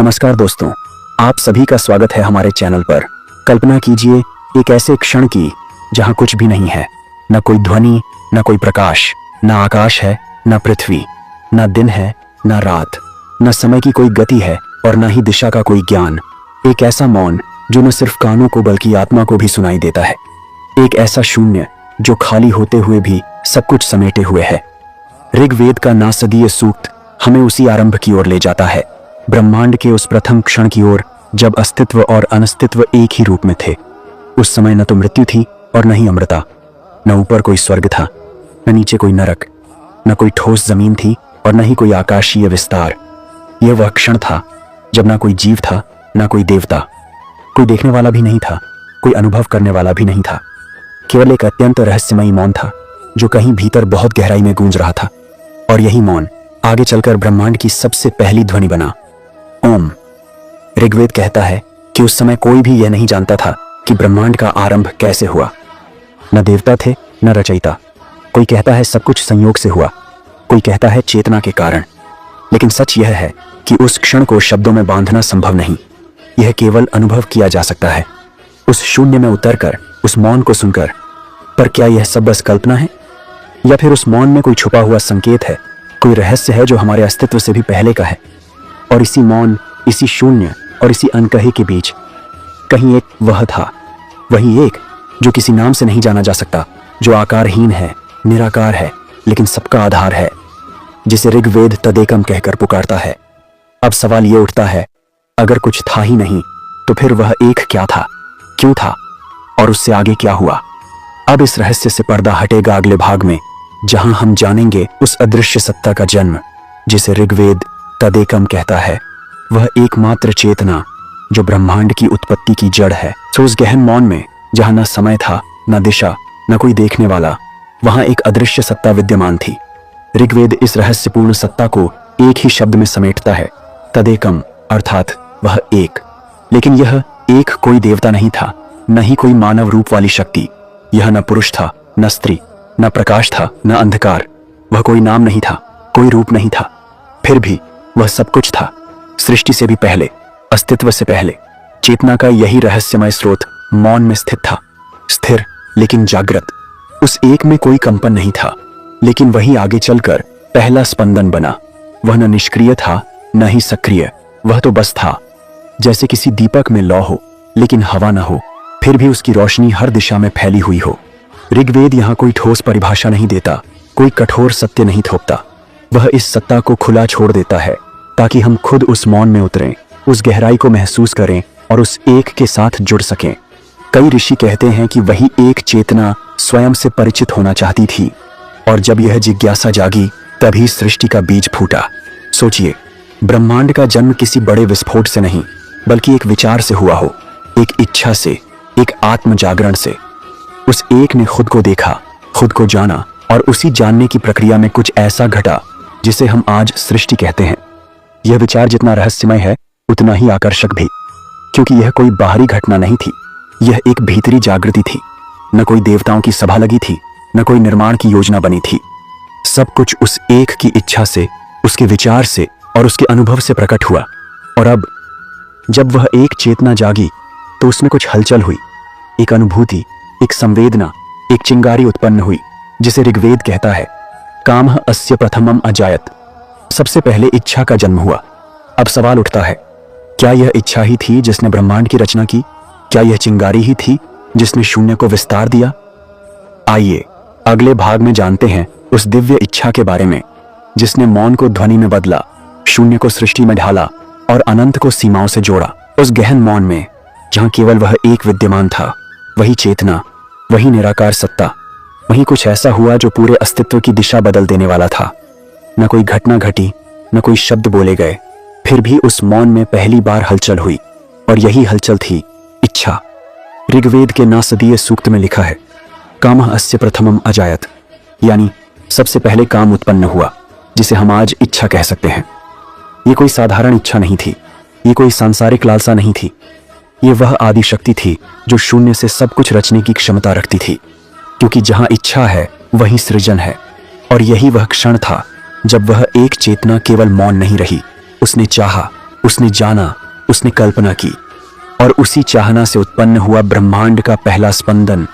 नमस्कार दोस्तों, आप सभी का स्वागत है हमारे चैनल पर। कल्पना कीजिए एक ऐसे क्षण की जहां कुछ भी नहीं है, न कोई ध्वनि, न कोई प्रकाश, न आकाश है, न पृथ्वी, न दिन है, न रात, न समय की कोई गति है और न ही दिशा का कोई ज्ञान। एक ऐसा मौन जो न सिर्फ कानों को बल्कि आत्मा को भी सुनाई देता है। एक ऐसा शून्य जो खाली होते हुए भी सब कुछ समेटे हुए है। ऋग्वेद का नासदीय सूक्त हमें उसी आरंभ की ओर ले जाता है, ब्रह्मांड के उस प्रथम क्षण की ओर जब अस्तित्व और अनस्तित्व एक ही रूप में थे। उस समय न तो मृत्यु थी और न ही अमृता, न ऊपर कोई स्वर्ग था, न नीचे कोई नरक, न कोई ठोस जमीन थी और न ही कोई आकाशीय विस्तार। यह वह क्षण था जब न कोई जीव था, न कोई देवता, कोई देखने वाला भी नहीं था, कोई अनुभव करने वाला भी नहीं था। केवल एक अत्यंत रहस्यमयी मौन था जो कहीं भीतर बहुत गहराई में गूंज रहा था। और यही मौन आगे चलकर ब्रह्मांड की सबसे पहली ध्वनि बना, ओम। ऋग्वेद कहता है कि उस समय कोई भी यह नहीं जानता था कि ब्रह्मांड का आरंभ कैसे हुआ। न देवता थे, न रचयिता। कोई कहता है सब कुछ संयोग से हुआ, कोई कहता है चेतना के कारण। लेकिन सच यह है कि उस क्षण को शब्दों में बांधना संभव नहीं। यह केवल अनुभव किया जा सकता है, उस शून्य में उतरकर, उस मौन को सुनकर। पर क्या यह सब बस कल्पना है, या फिर उस मौन में कोई छुपा हुआ संकेत है, कोई रहस्य है जो हमारे अस्तित्व से भी पहले का है? और इसी मौन, इसी शून्य और इसी अनकहे के बीच कहीं एक वह था, वही एक जो किसी नाम से नहीं जाना जा सकता, जो आकारहीन है, निराकार है, लेकिन सबका आधार है, जिसे ऋग्वेद तदेकम कहकर पुकारता है। अब सवाल ये उठता है, अगर कुछ था ही नहीं तो फिर वह एक क्या था, क्यों था और उससे आगे क्या हुआ? अब इस रहस्य से पर्दा हटेगा अगले भाग में, जहां हम जानेंगे उस अदृश्य सत्ता का जन्म जिसे ऋग्वेद तदेकम कहता है, वह एकमात्र चेतना जो ब्रह्मांड की उत्पत्ति की जड़ है। तो उस गहन मौन में जहां न समय था, न दिशा, न कोई देखने वाला, वहां एक अदृश्य सत्ता विद्यमान थी। ऋग्वेद इस रहस्यपूर्ण सत्ता को एक ही शब्द में समेटता है, तदेकम, अर्थात वह एक। लेकिन यह एक कोई देवता नहीं था, न ही कोई मानव रूप वाली शक्ति। यह न पुरुष था, न स्त्री, न प्रकाश था, न अंधकार। वह कोई नाम नहीं था, कोई रूप नहीं था, फिर भी वह सब कुछ था। सृष्टि से भी पहले, अस्तित्व से पहले, चेतना का यही रहस्यमय स्रोत मौन में स्थित था, स्थिर लेकिन जागृत। उस एक में कोई कंपन नहीं था, लेकिन वही आगे चलकर पहला स्पंदन बना। वह न निष्क्रिय था, न ही सक्रिय, वह तो बस था, जैसे किसी दीपक में लौ हो लेकिन हवा न हो, फिर भी उसकी रोशनी हर दिशा में फैली हुई हो। ऋग्वेद यहां कोई ठोस परिभाषा नहीं देता, कोई कठोर सत्य नहीं थोपता। वह इस सत्ता को खुला छोड़ देता है ताकि हम खुद उस मौन में उतरें, उस गहराई को महसूस करें और उस एक के साथ जुड़ सकें। कई ऋषि कहते हैं कि वही एक चेतना स्वयं से परिचित होना चाहती थी, और जब यह जिज्ञासा जागी तभी सृष्टि का बीज फूटा। सोचिए, ब्रह्मांड का जन्म किसी बड़े विस्फोट से नहीं, बल्कि एक विचार से हुआ हो, एक इच्छा से, एक आत्म जागरण से। उस एक ने खुद को देखा, खुद को जाना, और उसी जानने की प्रक्रिया में कुछ ऐसा घटा जिसे हम आज सृष्टि कहते हैं। यह विचार जितना रहस्यमय है उतना ही आकर्षक भी, क्योंकि यह कोई बाहरी घटना नहीं थी, यह एक भीतरी जागृति थी। न कोई देवताओं की सभा लगी थी, न कोई निर्माण की योजना बनी थी। सब कुछ उस एक की इच्छा से, उसके विचार से और उसके अनुभव से प्रकट हुआ। और अब जब वह एक चेतना जागी तो उसमें कुछ हलचल हुई, एक अनुभूति, एक संवेदना, एक चिंगारी उत्पन्न हुई, जिसे ऋग्वेद कहता है, कामः अस्य प्रथमम अजायत। सबसे पहले इच्छा का जन्म हुआ। अब सवाल उठता है, क्या यह इच्छा ही थी जिसने ब्रह्मांड की रचना की? क्या यह चिंगारी ही थी जिसने शून्य को विस्तार दिया? आइए अगले भाग में जानते हैं उस दिव्य इच्छा के बारे में, जिसने मौन को ध्वनि में बदला, शून्य को सृष्टि में ढाला और अनंत को सीमाओं से जोड़ा। उस गहन मौन में जहां केवल वह एक विद्यमान था, वही चेतना, वही निराकार सत्ता, वहीं कुछ ऐसा हुआ जो पूरे अस्तित्व की दिशा बदल देने वाला था। न कोई घटना घटी, न कोई शब्द बोले गए, फिर भी उस मौन में पहली बार हलचल हुई, और यही हलचल थी इच्छा। ऋग्वेद के नासदीय सूक्त में लिखा है, कामः अस्य प्रथमम अजायत, यानी सबसे पहले काम उत्पन्न हुआ, जिसे हम आज इच्छा कह सकते हैं। ये कोई साधारण इच्छा नहीं थी, ये कोई सांसारिक लालसा नहीं थी, ये वह आदि शक्ति थी जो शून्य से सब कुछ रचने की क्षमता रखती थी। क्योंकि जहां इच्छा है वहीं सृजन है, और यही वह क्षण था जब वह एक चेतना केवल मौन नहीं रही, उसने चाहा, उसने जाना, उसने कल्पना की, और उसी चाहना से उत्पन्न हुआ ब्रह्मांड का पहला स्पंदन,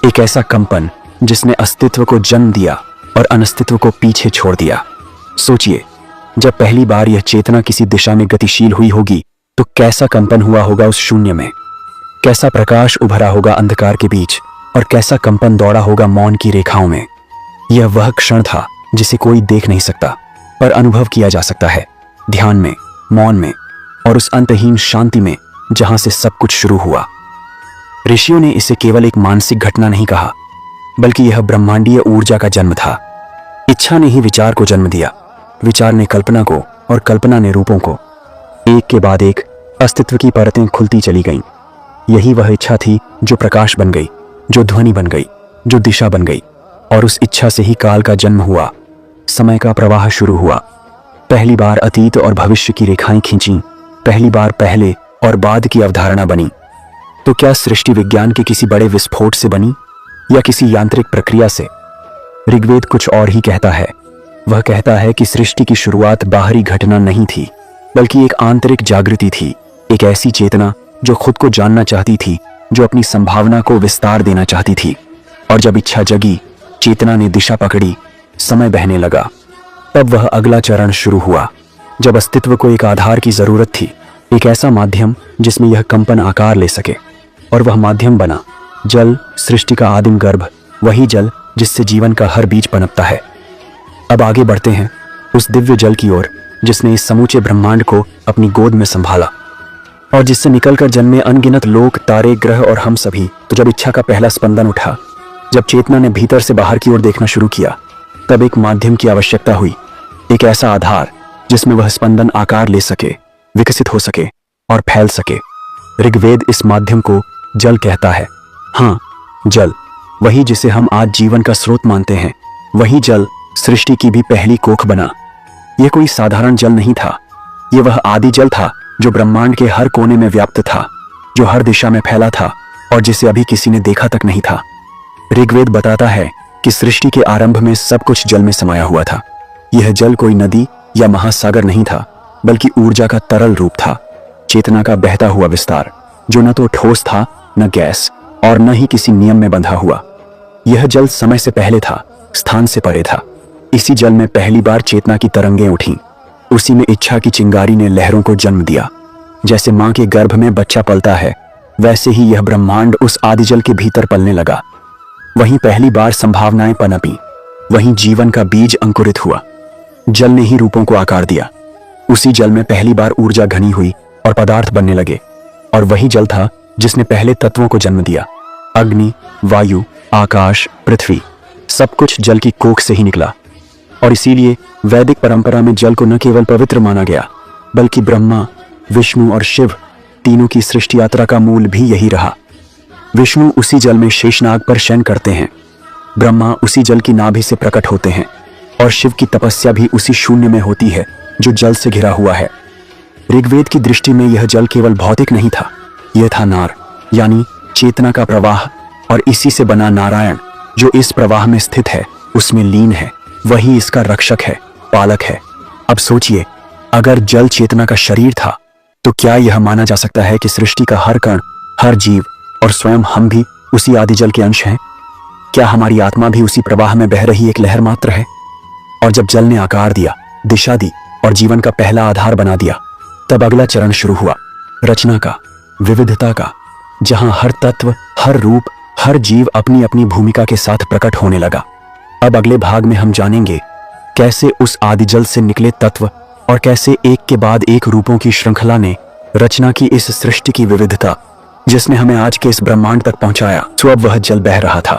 एक ऐसा कंपन जिसने अस्तित्व को जन्म दिया और अनस्तित्व को पीछे छोड़ दिया। सोचिए, जब पहली बार यह चेतना किसी दिशा में गतिशील हुई होगी तो कैसा कंपन हुआ होगा उस शून्य में, कैसा प्रकाश उभरा होगा अंधकार के बीच, और कैसा कंपन दौड़ा होगा मौन की रेखाओं में। यह वह क्षण था जिसे कोई देख नहीं सकता, पर अनुभव किया जा सकता है, ध्यान में, मौन में, और उस अंतहीन शांति में जहां से सब कुछ शुरू हुआ। ऋषियों ने इसे केवल एक मानसिक घटना नहीं कहा, बल्कि यह ब्रह्मांडीय ऊर्जा का जन्म था। इच्छा ने ही विचार को जन्म दिया, विचार ने कल्पना को, और कल्पना ने रूपों को। एक के बाद एक अस्तित्व की परतें खुलती चली गईं। यही वह इच्छा थी जो प्रकाश बन गई, जो ध्वनि बन गई, जो दिशा बन गई, और उस इच्छा से ही काल का जन्म हुआ, समय का प्रवाह शुरू हुआ। पहली बार अतीत और भविष्य की रेखाएं खींची, पहली बार पहले और बाद की अवधारणा बनी। तो क्या सृष्टि विज्ञान के किसी बड़े विस्फोट से बनी, या किसी यांत्रिक प्रक्रिया से? ऋग्वेद कुछ और ही कहता है। वह कहता है कि सृष्टि की शुरुआत बाहरी घटना नहीं थी, बल्कि एक आंतरिक जागृति थी, एक ऐसी चेतना जो खुद को जानना चाहती थी, जो अपनी संभावना को विस्तार देना चाहती थी। और जब इच्छा जगी, चेतना ने दिशा पकड़ी, समय बहने लगा। तब वह अगला चरण शुरू हुआ, जब अस्तित्व को एक आधार की जरूरत थी, एक ऐसा माध्यम जिसमें यह कंपन आकार ले सके। और वह माध्यम बना जल, सृष्टि का आदिम गर्भ, वही जल जिससे जीवन का हर बीज पनपता है। अब आगे बढ़ते हैं उस दिव्य जल की ओर जिसने इस समूचे ब्रह्मांड को अपनी गोद में संभाला, और जिससे निकलकर जन्मे अनगिनत लोक, तारे, ग्रह और हम सभी। तो जब इच्छा का पहला स्पंदन उठा, जब चेतना ने भीतर से बाहर की ओर देखना शुरू किया, तब एक माध्यम की आवश्यकता हुई, एक ऐसा आधार जिसमें वह स्पंदन आकार ले सके, विकसित हो सके और फैल सके। ऋग्वेद इस माध्यम को जल कहता है। हाँ, जल, वही जिसे हम आज जीवन का स्रोत मानते हैं। वही जल सृष्टि की भी पहली कोख बना। यह कोई साधारण जल नहीं था, यह वह आदि जल था जो ब्रह्मांड के हर कोने में व्याप्त था, जो हर दिशा में फैला था, और जिसे अभी किसी ने देखा तक नहीं था। ऋग्वेद बताता है कि सृष्टि के आरंभ में सब कुछ जल में समाया हुआ था। यह जल कोई नदी या महासागर नहीं था, बल्कि ऊर्जा का तरल रूप था, चेतना का बहता हुआ विस्तार, जो न तो ठोस था, न गैस, और न ही किसी नियम में बंधा हुआ। यह जल समय से पहले था, स्थान से परे था। इसी जल में पहली बार चेतना की तरंगें उठीं। उसी में इच्छा की चिंगारी ने लहरों को जन्म दिया। जैसे मां के गर्भ में बच्चा पलता है, वैसे ही यह ब्रह्मांड उस आदिजल के भीतर पलने लगा। वहीं पहली बार संभावनाएं पनपी, वहीं जीवन का बीज अंकुरित हुआ। जल ने ही रूपों को आकार दिया। उसी जल में पहली बार ऊर्जा घनी हुई और पदार्थ बनने लगे। और वही जल था जिसने पहले तत्वों को जन्म दिया। अग्नि, वायु, आकाश, पृथ्वी, सब कुछ जल की कोख से ही निकला। और इसीलिए वैदिक परंपरा में जल को न केवल पवित्र माना गया, बल्कि ब्रह्मा, विष्णु और शिव तीनों की सृष्टि यात्रा का मूल भी यही रहा। विष्णु उसी जल में शेषनाग पर शयन करते हैं, ब्रह्मा उसी जल की नाभि से प्रकट होते हैं, और शिव की तपस्या भी उसी शून्य में होती है जो जल से घिरा हुआ है। ऋग्वेद की दृष्टि में यह जल केवल भौतिक नहीं था, यह था नार, यानी चेतना का प्रवाह, और इसी से बना नारायण जो इस प्रवाह में स्थित है, उसमें लीन है, वही इसका रक्षक है, पालक है। अब सोचिए, अगर जल चेतना का शरीर था, तो क्या यह माना जा सकता है कि सृष्टि का हर कण, हर जीव और स्वयं हम भी उसी आदि जल के अंश हैं? क्या हमारी आत्मा भी उसी प्रवाह में बह रही एक लहर मात्र है? और जब जल ने आकार दिया, दिशा दी और जीवन का पहला आधार बना दिया, तब अगला चरण शुरू हुआ, रचना का, विविधता का, जहां हर तत्व, हर रूप, हर जीव अपनी अपनी भूमिका के साथ प्रकट होने लगा। अब अगले भाग में हम जानेंगे कैसे उस आदि जल से निकले तत्व और कैसे एक के बाद एक रूपों की श्रृंखला ने रचना की इस सृष्टि की विविधता, जिसने हमें आज के इस ब्रह्मांड तक पहुंचाया। तो अब वह जल बह रहा था,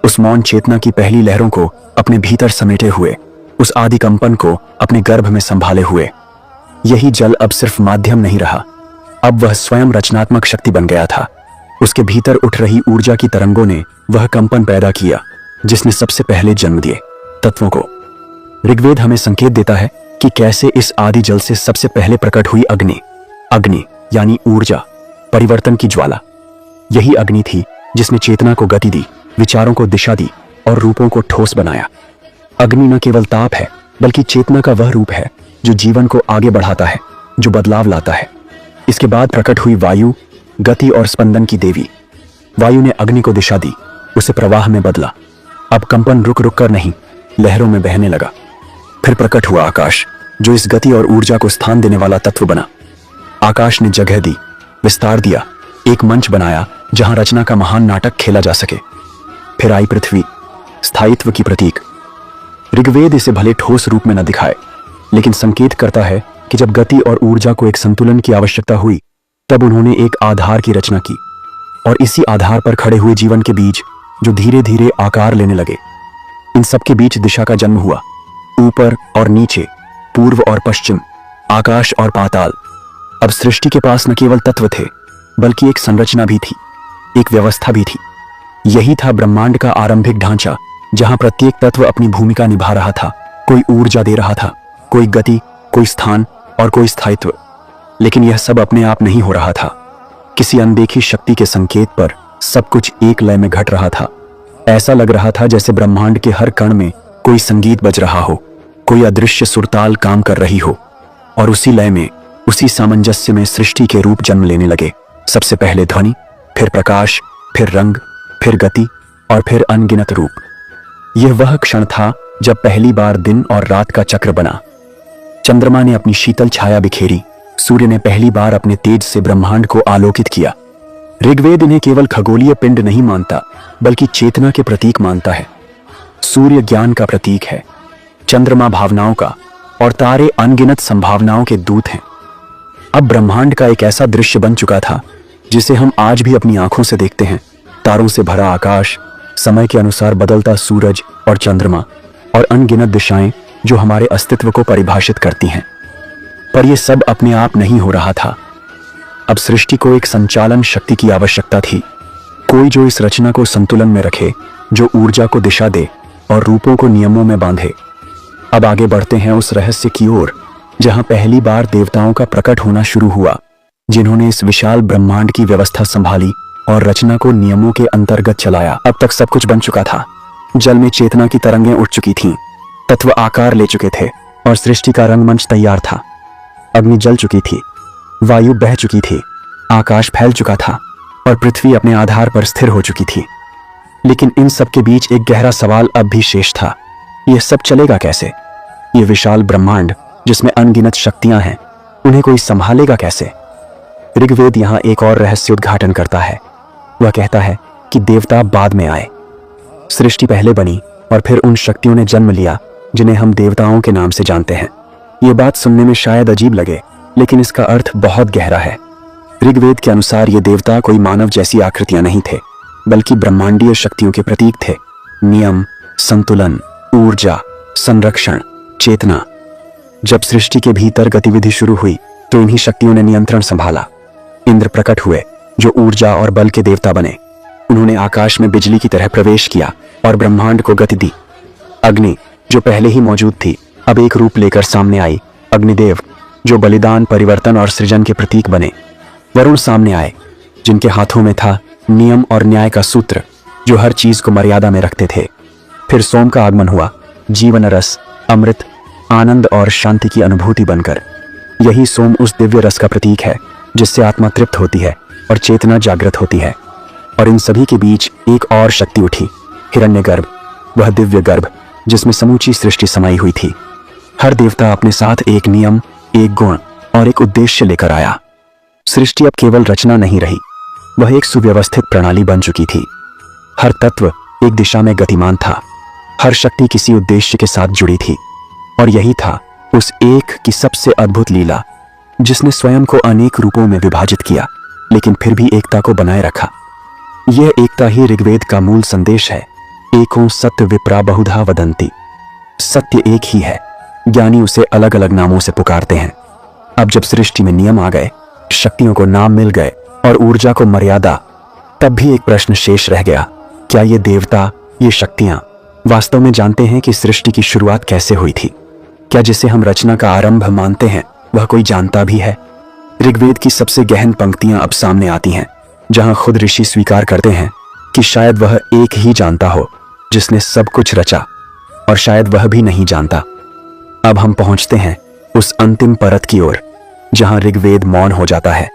उस मौन चेतना की पहली लहरों को अपने भीतर समेटे हुए, उस आदि कंपन को अपने गर्भ में संभाले हुए। यही जल अब सिर्फ माध्यम नहीं रहा, अब वह स्वयं रचनात्मक शक्ति बन गया था। उसके भीतर उठ रही ऊर्जा की तरंगों ने वह कंपन पैदा किया जिसने सबसे पहले जन्म दिए तत्वों को। ऋग्वेद हमें संकेत देता है कि कैसे इस आदि जल से सबसे पहले प्रकट हुई अग्नि। अग्नि यानी ऊर्जा, परिवर्तन की ज्वाला। यही अग्नि थी जिसने चेतना को गति दी, विचारों को दिशा दी और रूपों को ठोस बनाया। अग्नि न केवल ताप है, बल्कि चेतना का वह रूप है जो जीवन को आगे बढ़ाता है, जो बदलाव लाता है। इसके बाद प्रकट हुई वायु, गति और स्पंदन की देवी। वायु ने अग्नि को दिशा दी, उसे प्रवाह में बदला। अब कंपन रुक रुक कर नहीं, लहरों में बहने लगा। फिर प्रकट हुआ आकाश, जो इस गति और ऊर्जा को स्थान देने वाला तत्व बना। आकाश ने जगह दी, विस्तार दिया, एक मंच बनाया जहां रचना का महान नाटक खेला जा सके। फिर आई पृथ्वी, स्थायित्व की प्रतीक। ऋग्वेद इसे भले ठोस रूप में न दिखाए, लेकिन संकेत करता है कि जब गति और ऊर्जा को एक संतुलन की आवश्यकता हुई, तब उन्होंने एक आधार की रचना की, और इसी आधार पर खड़े हुए जीवन के बीज जो धीरे धीरे आकार लेने लगे। इन सबके बीच दिशा का जन्म हुआ, ऊपर और नीचे, पूर्व और पश्चिम, आकाश और पाताल। अब सृष्टि के पास न केवल तत्व थे, बल्कि एक संरचना भी थी, एक व्यवस्था भी थी। यही था ब्रह्मांड का आरंभिक ढांचा, जहां प्रत्येक तत्व अपनी भूमिका निभा रहा था। कोई ऊर्जा दे रहा था, कोई गति, कोई स्थान और कोई स्थायित्व। लेकिन यह सब अपने आप नहीं हो रहा था। किसी अनदेखी शक्ति के संकेत पर सब कुछ एक लय में घट रहा था। ऐसा लग रहा था जैसे ब्रह्मांड के हर कण में कोई संगीत बज रहा हो, कोई अदृश्य सुरताल काम कर रही हो, और उसी लय में, उसी सामंजस्य में सृष्टि के रूप जन्म लेने लगे। सबसे पहले ध्वनि, फिर प्रकाश, फिर रंग, फिर गति और फिर अनगिनत रूप। यह वह क्षण था जब पहली बार दिन और रात का चक्र बना। चंद्रमा ने अपनी शीतल छाया बिखेरी, सूर्य ने पहली बार अपने तेज से ब्रह्मांड को आलोकित किया। ऋग्वेद इन्हें केवल खगोलीय पिंड नहीं मानता, बल्कि चेतना के प्रतीक मानता है। सूर्य ज्ञान का प्रतीक है, चंद्रमा भावनाओं का, और तारे अनगिनत संभावनाओं के दूत हैं। अब ब्रह्मांड का एक ऐसा दृश्य बन चुका था जिसे हम आज भी अपनी आंखों से देखते हैं। तारों से भरा आकाश, समय के अनुसार बदलता सूरज और चंद्रमा, और अनगिनत दिशाएं जो हमारे अस्तित्व को परिभाषित करती हैं। पर यह सब अपने आप नहीं हो रहा था। अब सृष्टि को एक संचालन शक्ति की आवश्यकता थी, कोई जो इस रचना को संतुलन में रखे, जो ऊर्जा को दिशा दे और रूपों को नियमों में बांधे। अब आगे बढ़ते हैं उस रहस्य की ओर जहां पहली बार देवताओं का प्रकट होना शुरू हुआ, जिन्होंने इस विशाल ब्रह्मांड की व्यवस्था संभाली और रचना को नियमों के अंतर्गत चलाया। अब तक सब कुछ बन चुका था। जल में चेतना की तरंगें उठ चुकी थीं, तत्व आकार ले चुके थे और सृष्टि का रंगमंच तैयार था। अग्नि जल चुकी थी, वायु बह चुकी थी, आकाश फैल चुका था और पृथ्वी अपने आधार पर स्थिर हो चुकी थी। लेकिन इन सब के बीच एक गहरा सवाल अब भी शेष था। यह सब चलेगा कैसे? ये विशाल ब्रह्मांड जिसमें अनगिनत शक्तियां हैं, उन्हें कोई संभालेगा कैसे? ऋग्वेद यहां एक और रहस्य उद्घाटन करता है। वह कहता है कि देवता बाद में आए, सृष्टि पहले बनी और फिर उन शक्तियों ने जन्म लिया जिन्हें हम देवताओं के नाम से जानते हैं। ये बात सुनने में शायद अजीब लगे, लेकिन इसका अर्थ बहुत गहरा है। ऋग्वेद के अनुसार ये देवता कोई मानव जैसी आकृतियां नहीं थे, बल्कि ब्रह्मांडीय शक्तियों के प्रतीक थे। नियम, संतुलन, ऊर्जा, संरक्षण, चेतना। जब सृष्टि के भीतर गतिविधि शुरू हुई तो इन्हीं शक्तियों ने नियंत्रण संभाला। इंद्र प्रकट हुए, जो ऊर्जा और बल के देवता बने। उन्होंने आकाश में बिजली की तरह प्रवेश किया और ब्रह्मांड को गति दी। अग्नि, जो पहले ही मौजूद थी, अब एक रूप लेकर सामने आई। अग्निदेव, जो बलिदान, परिवर्तन और सृजन के प्रतीक बने। वरुण सामने आए, जिनके हाथों में था नियम और न्याय का सूत्र, जो हर चीज को मर्यादा में रखते थे। फिर सोम का आगमन हुआ, जीवन रस, अमृत, आनंद और शांति की अनुभूति बनकर। यही सोम उस दिव्य रस का प्रतीक है जिससे आत्मा तृप्त होती है और चेतना जागृत होती है। और इन सभी के बीच एक और शक्ति उठी, हिरण्यगर्भ, वह दिव्य गर्भ जिसमें समूची सृष्टि समाई हुई थी। हर देवता अपने साथ एक नियम, एक गुण और एक उद्देश्य लेकर आया। सृष्टि अब केवल रचना नहीं रही, वह एक सुव्यवस्थित प्रणाली बन चुकी थी। हर तत्व एक दिशा में गतिमान था, हर शक्ति किसी उद्देश्य के साथ जुड़ी थी। और यही था उस एक की सबसे अद्भुत लीला, जिसने स्वयं को अनेक रूपों में विभाजित किया, लेकिन फिर भी एकता को बनाए रखा। यह एकता ही ऋग्वेद का मूल संदेश है। एको सत्य विप्रा बहुधा वदंती। सत्य एक ही है, ज्ञानी उसे अलग अलग नामों से पुकारते हैं। अब जब सृष्टि में नियम आ गए, शक्तियों को नाम मिल गए और ऊर्जा को मर्यादा, तब भी एक प्रश्न शेष रह गया। क्या ये देवता, ये शक्तियां वास्तव में जानते हैं कि सृष्टि की शुरुआत कैसे हुई थी? क्या जिसे हम रचना का आरंभ मानते हैं वह कोई जानता भी है? ऋग्वेद की सबसे गहन पंक्तियां अब सामने आती हैं, जहां खुद ऋषि स्वीकार करते हैं कि शायद वह एक ही जानता हो जिसने सब कुछ रचा, और शायद वह भी नहीं जानता। अब हम पहुंचते हैं उस अंतिम परत की ओर, जहां ऋग्वेद मौन हो जाता है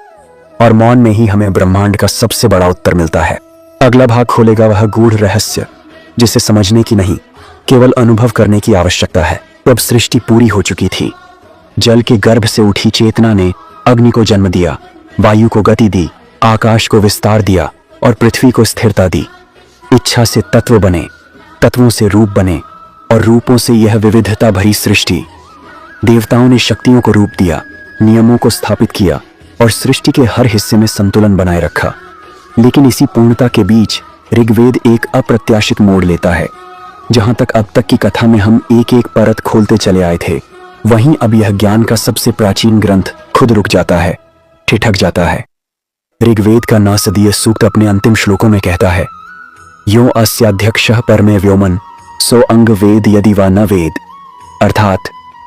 और मौन में ही हमें ब्रह्मांड का सबसे बड़ा उत्तर मिलता है। अगला भाग खोलेगा वह गूढ़ रहस्य जिसे समझने की नहीं, केवल अनुभव करने की आवश्यकता है। अब सृष्टि पूरी हो चुकी थी। जल के गर्भ से उठी चेतना ने अग्नि को जन्म दिया, वायु को गति दी, आकाश को विस्तार दिया और पृथ्वी को स्थिरता दी। इच्छा से तत्व बने, तत्वों से रूप बने और रूपों से यह विविधता भरी सृष्टि। देवताओं ने शक्तियों को रूप दिया, नियमों को स्थापित किया और सृष्टि के हर हिस्से में संतुलन बनाए रखा। लेकिन इसी पूर्णता के बीच ऋग्वेद एक अप्रत्याशित मोड़ लेता है। जहां तक अब तक की कथा में हम एक एक परत खोलते चले आए थे, वहीं अब यह ज्ञान का सबसे प्राचीन ग्रंथ खुद रुक जाता है, ठिठक जाता है। ऋग्वेद का नासदीय सूक्त अपने अंतिम श्लोकों में कहता है, यो अस्याध्यक्षः परमे व्योमन सो अंग वेद यदि वा न वेद। अर्थात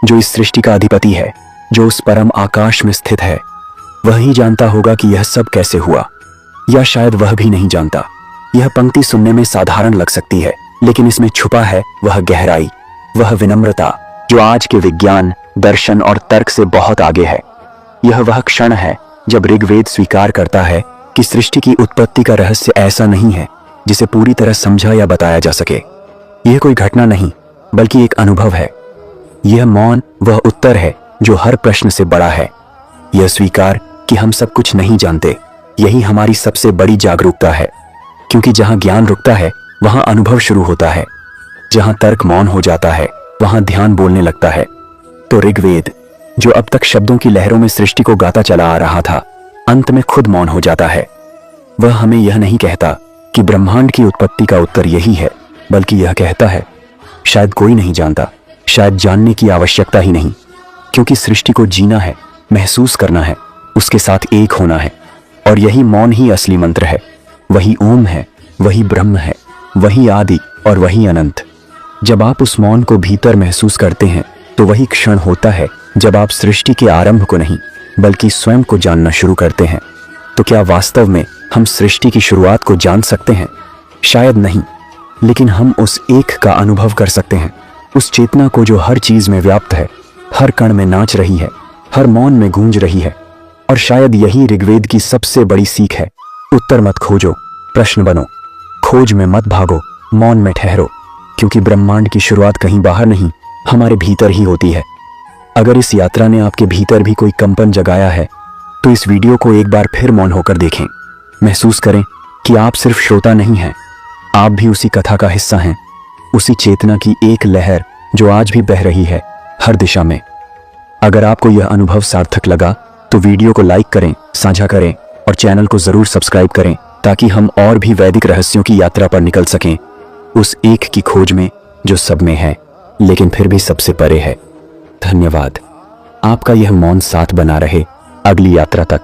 जो इस सृष्टि का अधिपति है, जो उस परम आकाश में स्थित है, वह ही जानता होगा कि यह सब कैसे हुआ, या शायद वह भी नहीं जानता। यह पंक्ति सुनने में साधारण लग सकती है, लेकिन इसमें छुपा है वह गहराई, वह विनम्रता जो आज के विज्ञान, दर्शन और तर्क से बहुत आगे है। यह वह क्षण है जब ऋग्वेद स्वीकार करता है कि सृष्टि की उत्पत्ति का रहस्य ऐसा नहीं है जिसे पूरी तरह समझा या बताया जा सके। यह कोई घटना नहीं, बल्कि एक अनुभव है। यह मौन वह उत्तर है जो हर प्रश्न से बड़ा है। यह स्वीकार कि हम सब कुछ नहीं जानते, यही हमारी सबसे बड़ी जागरूकता है। क्योंकि जहां ज्ञान रुकता है वहां अनुभव शुरू होता है, जहां तर्क मौन हो जाता है वहां ध्यान बोलने लगता है। तो ऋग्वेद, जो अब तक शब्दों की लहरों में सृष्टि को गाता चला आ रहा था, अंत में खुद मौन हो जाता है। वह हमें यह नहीं कहता कि ब्रह्मांड की उत्पत्ति का उत्तर यही है, बल्कि यह कहता है, शायद कोई नहीं जानता, शायद जानने की आवश्यकता ही नहीं। क्योंकि सृष्टि को जीना है, महसूस करना है, उसके साथ एक होना है। और यही मौन ही असली मंत्र है। वही ओम है, वही ब्रह्म है, वही आदि और वही अनंत। जब आप उस मौन को भीतर महसूस करते हैं, तो वही क्षण होता है जब आप सृष्टि के आरंभ को नहीं, बल्कि स्वयं को जानना शुरू करते हैं। तो क्या वास्तव में हम सृष्टि की शुरुआत को जान सकते हैं? शायद नहीं, लेकिन हम उस एक का अनुभव कर सकते हैं, उस चेतना को जो हर चीज में व्याप्त है, हर कण में नाच रही है, हर मौन में गूंज रही है। और शायद यही ऋग्वेद की सबसे बड़ी सीख है। उत्तर मत खोजो, प्रश्न बनो। खोज में मत भागो, मौन में ठहरो। क्योंकि ब्रह्मांड की शुरुआत कहीं बाहर नहीं, हमारे भीतर ही होती है। अगर इस यात्रा ने आपके भीतर भी कोई कंपन जगाया है, तो इस वीडियो को एक बार फिर मौन होकर देखें। महसूस करें कि आप सिर्फ श्रोता नहीं हैं, आप भी उसी कथा का हिस्सा हैं, उसी चेतना की एक लहर जो आज भी बह रही है हर दिशा में। अगर आपको यह अनुभव सार्थक लगा तो वीडियो को लाइक करें, साझा करें और चैनल को जरूर सब्सक्राइब करें, ताकि हम और भी वैदिक रहस्यों की यात्रा पर निकल सकें, उस एक की खोज में जो सब में है, लेकिन फिर भी सबसे परे है। धन्यवाद। आपका यह मौन साथ बना रहे अगली यात्रा तक।